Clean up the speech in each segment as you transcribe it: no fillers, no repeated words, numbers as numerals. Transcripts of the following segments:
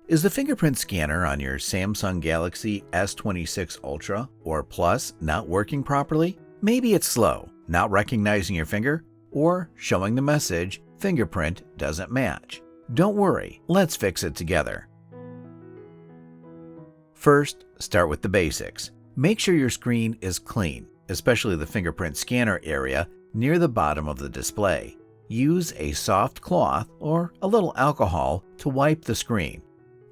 Is the fingerprint scanner on your Samsung Galaxy S26 Ultra or Plus not working properly? Maybe it's slow, not recognizing your finger, or showing the message fingerprint doesn't match. Don't worry, let's fix it together. First, start with the basics. Make sure your screen is clean, especially the fingerprint scanner area near the bottom of the display. Use a soft cloth or a little alcohol to wipe the screen.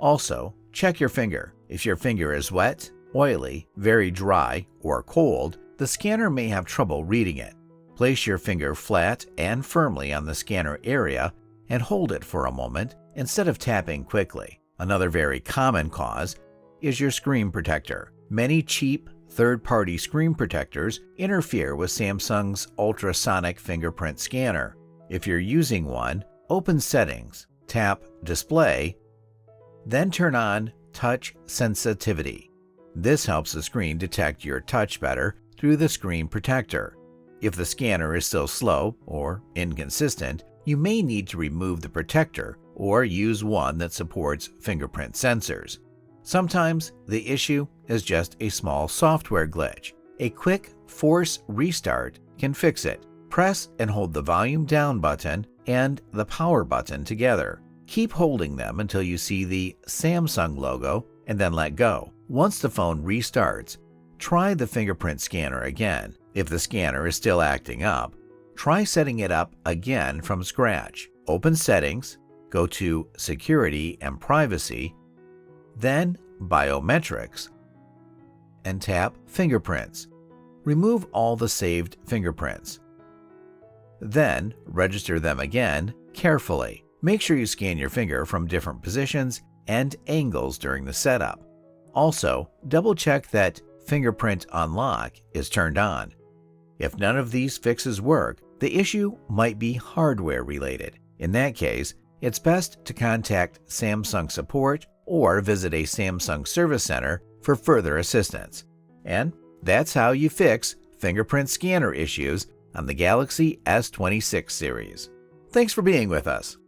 Also, check your finger. If your finger is wet, oily, very dry, or cold, the scanner may have trouble reading it. Place your finger flat and firmly on the scanner area and hold it for a moment instead of tapping quickly. Another very common cause is your screen protector. Many cheap, third-party screen protectors interfere with Samsung's ultrasonic fingerprint scanner. If you're using one, open Settings, tap Display, then turn on Touch Sensitivity. This helps the screen detect your touch better through the screen protector. If the scanner is still slow or inconsistent, you may need to remove the protector or use one that supports fingerprint sensors. Sometimes the issue is just a small software glitch. A quick force restart can fix it. Press and hold the volume down button and the power button together. Keep holding them until you see the Samsung logo and then let go. Once the phone restarts, try the fingerprint scanner again. If the scanner is still acting up, try setting it up again from scratch. Open Settings, go to Security and Privacy, then Biometrics, and tap Fingerprints. Remove all the saved fingerprints. Then register them again carefully. Make sure you scan your finger from different positions and angles during the setup. Also, double-check that Fingerprint Unlock is turned on. If none of these fixes work, the issue might be hardware-related. In that case, it's best to contact Samsung support or visit a Samsung service center for further assistance. And that's how you fix fingerprint scanner issues on the Galaxy S26 series. Thanks for being with us.